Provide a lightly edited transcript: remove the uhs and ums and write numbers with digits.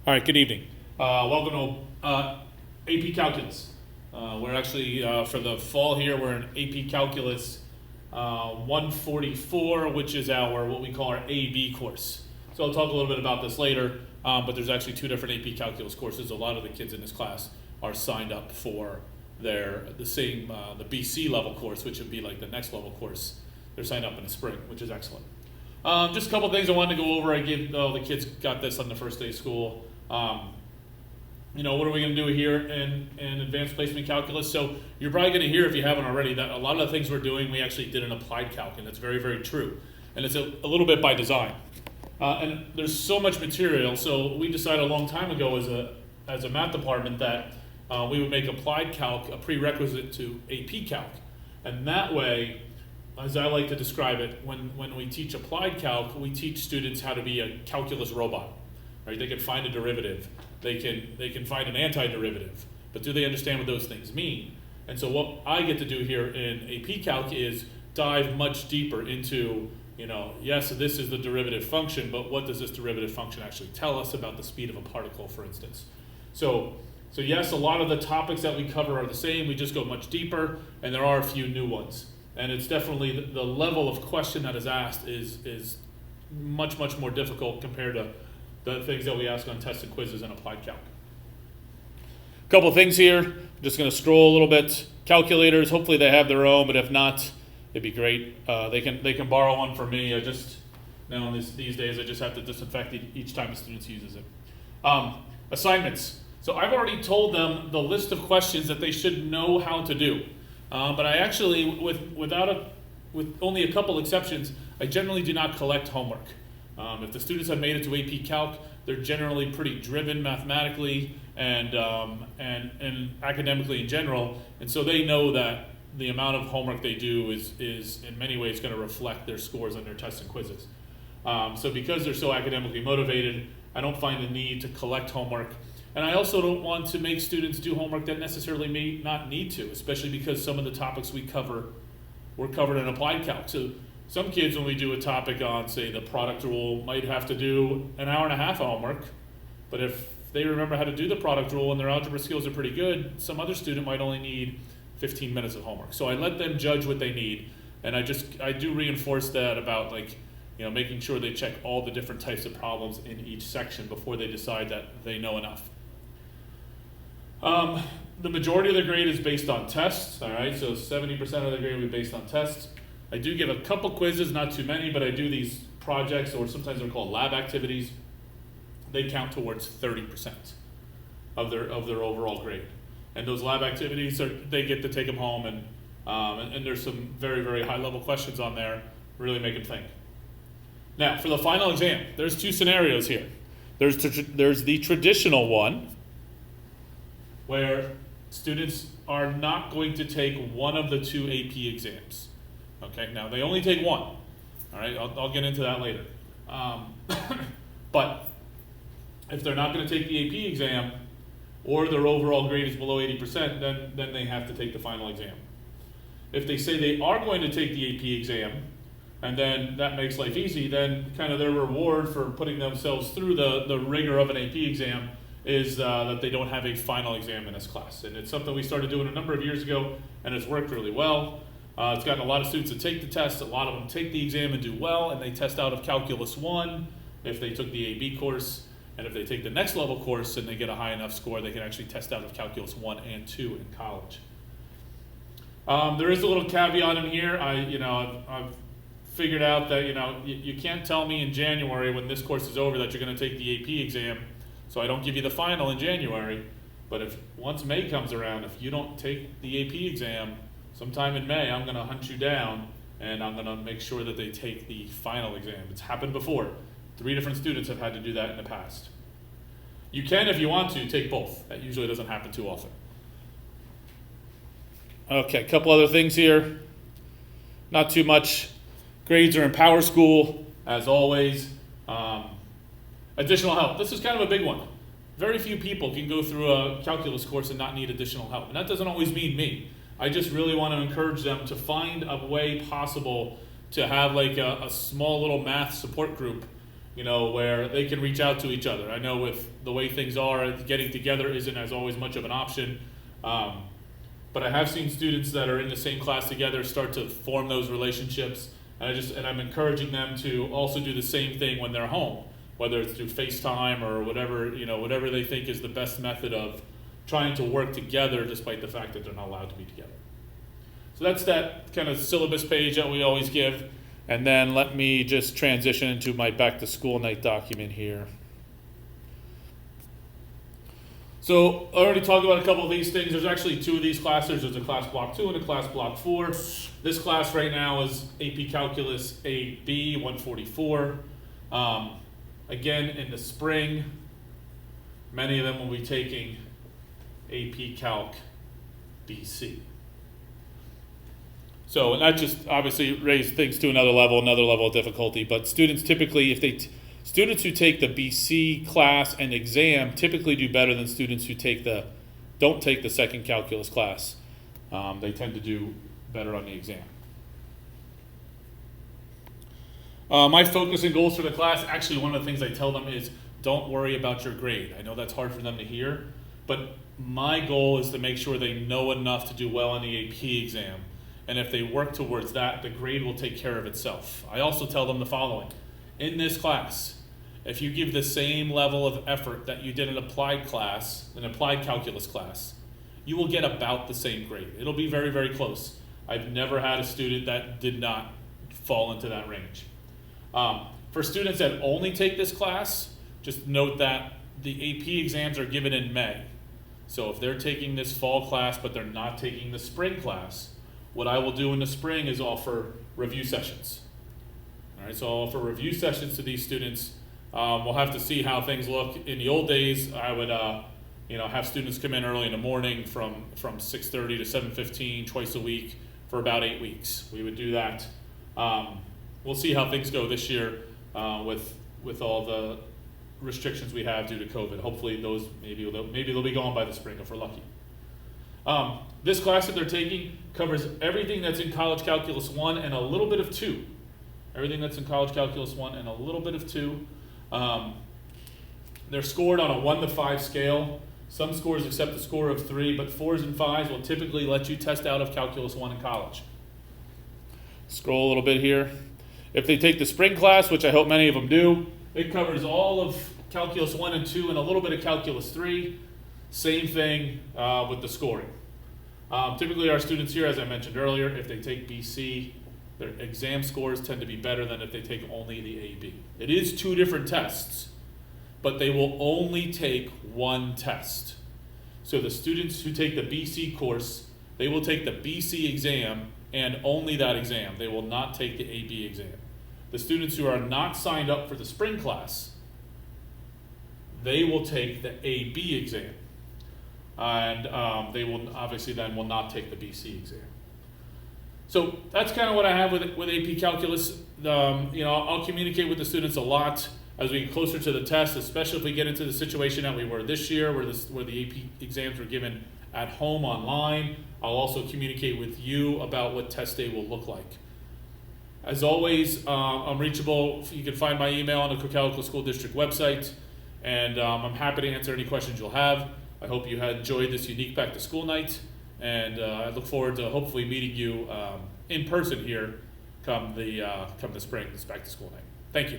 All right, good evening. Welcome to AP Calculus. We're actually, for the fall here, we're in AP Calculus 144, which is what we call our AB course. So I'll talk a little bit about this later, but there's actually two different AP Calculus courses. A lot of the kids in this class are signed up for the BC level course, which would be like the next level course. They're signed up in the spring, which is excellent. Just a couple things I wanted to go over. The kids got this on the first day of school. What are we going to do here in advanced placement calculus? So you're probably going to hear, if you haven't already, that a lot of the things we're doing, we actually did in applied calc, and that's very, very true. And it's a little bit by design. And there's so much material, so we decided a long time ago as a math department that we would make applied calc a prerequisite to AP calc. And that way, as I like to describe it, when we teach applied calc, we teach students how to be a calculus robot. Right? They can find a derivative, they can find an antiderivative, but do they understand what those things mean? And so what I get to do here in AP Calc is dive much deeper into, yes, this is the derivative function, but what does this derivative function actually tell us about the speed of a particle, for instance? So yes, a lot of the topics that we cover are the same, we just go much deeper, and there are a few new ones. And it's definitely the level of question that is asked is much, much more difficult compared to the things that we ask on tests and quizzes in applied calc. A couple things here. I'm just going to scroll a little bit. Calculators, hopefully they have their own, but if not, it'd be great. They can borrow one from me. These days I just have to disinfect it each time a student uses it. Assignments. So I've already told them the list of questions that they should know how to do. But I actually, with only a couple exceptions, I generally do not collect homework. If the students have made it to AP Calc, they're generally pretty driven mathematically and academically in general, and so they know that the amount of homework they do is in many ways going to reflect their scores on their tests and quizzes. So because they're so academically motivated, I don't find the need to collect homework. And I also don't want to make students do homework that necessarily may not need to, especially because some of the topics we cover were covered in applied calc. So some kids, when we do a topic on, say, the product rule, might have to do an hour and a half of homework. But if they remember how to do the product rule and their algebra skills are pretty good, some other student might only need 15 minutes of homework. So I let them judge what they need. And I do reinforce that about making sure they check all the different types of problems in each section before they decide that they know enough. The majority of the grade is based on tests, all right? So 70% of the grade will be based on tests. I do give a couple quizzes, not too many, but I do these projects, or sometimes they're called lab activities. They count towards 30% of their overall grade. And those lab activities, they get to take them home, and there's some very, very high-level questions on there, really make them think. Now, for the final exam, there's two scenarios here. There's the traditional one, where students are not going to take one of the two AP exams. Okay, now they only take one. All right, I'll get into that later. But if they're not going to take the AP exam, or their overall grade is below 80%, then they have to take the final exam. If they say they are going to take the AP exam, and then that makes life easy, then kind of their reward for putting themselves through the rigor of an AP exam is that they don't have a final exam in this class. And it's something we started doing a number of years ago, and it's worked really well. It's gotten a lot of students to take the test. A lot of them take the exam and do well, and they test out of Calculus 1 if they took the AB course. And if they take the next level course and they get a high enough score, they can actually test out of Calculus 1 and 2 in college. There is a little caveat in here. I've figured out that you can't tell me in January when this course is over that you're going to take the AP exam, so I don't give you the final in January. But if once May comes around, if you don't take the AP exam, sometime in May, I'm going to hunt you down, and I'm going to make sure that they take the final exam. It's happened before. 3 different students have had to do that in the past. You can, if you want to, take both. That usually doesn't happen too often. Okay, a couple other things here. Not too much. Grades are in Power School, as always. Additional help. This is kind of a big one. Very few people can go through a calculus course and not need additional help. And that doesn't always mean me. I just really want to encourage them to find a way possible to have like a small little math support group where they can reach out to each other. I know with the way things are, getting together isn't as always much of an option. But I have seen students that are in the same class together start to form those relationships, and I'm encouraging them to also do the same thing when they're home, whether it's through FaceTime or whatever they think is the best method of trying to work together despite the fact that they're not allowed to be together. So that's that kind of syllabus page that we always give. And then let me just transition into my back to school night document here. So I already talked about a couple of these things. There's actually two of these classes. There's a class block 2 and a class block 4. This class right now is AP Calculus AB 144. Again, in the spring, many of them will be taking AP Calc BC. So, and that just obviously raised things to another level of difficulty. But students typically, students who take the BC class and exam typically do better than students who don't take the second calculus class. They tend to do better on the exam. My focus and goals for the class, actually one of the things I tell them is don't worry about your grade. I know that's hard for them to hear, but my goal is to make sure they know enough to do well on the AP exam. And if they work towards that, the grade will take care of itself. I also tell them the following. In this class, if you give the same level of effort that you did in an applied calculus class, you will get about the same grade. It'll be very, very close. I've never had a student that did not fall into that range. For students that only take this class, just note that the AP exams are given in May. So if they're taking this fall class but they're not taking the spring class, what I will do in the spring is offer review sessions. All right, so I'll offer review sessions to these students. We'll have to see how things look. In the old days, I would have students come in early in the morning from 6:30 to 7:15 twice a week for about 8 weeks. We would do that. We'll see how things go this year with all the restrictions we have due to COVID. Hopefully those maybe they'll be gone by the spring if we're lucky. This class that they're taking covers everything that's in College Calculus 1 and a little bit of 2. Everything that's in College Calculus 1 and a little bit of 2. They're scored on a 1 to 5 scale. Some scores accept a score of 3, but 4s and 5s will typically let you test out of Calculus 1 in college. Scroll a little bit here. If they take the spring class, which I hope many of them do, it covers all of Calculus 1 and 2 and a little bit of Calculus 3. Same thing with the scoring. Typically our students here, as I mentioned earlier, if they take BC, their exam scores tend to be better than if they take only the AB. It is 2 different tests, but they will only take 1 test. So the students who take the BC course, they will take the BC exam and only that exam. They will not take the AB exam. The students who are not signed up for the spring class, they will take the AB exam. And they will obviously then will not take the BC exam. So that's kind of what I have with AP Calculus. I'll communicate with the students a lot as we get closer to the test, especially if we get into the situation that we were this year, where the AP exams were given at home online. I'll also communicate with you about what test day will look like. As always, I'm reachable. You can find my email on the Calc School District website, and I'm happy to answer any questions you'll have. I hope you had enjoyed this unique back to school night, and I look forward to hopefully meeting you in person here come the spring, this back to school night. Thank you.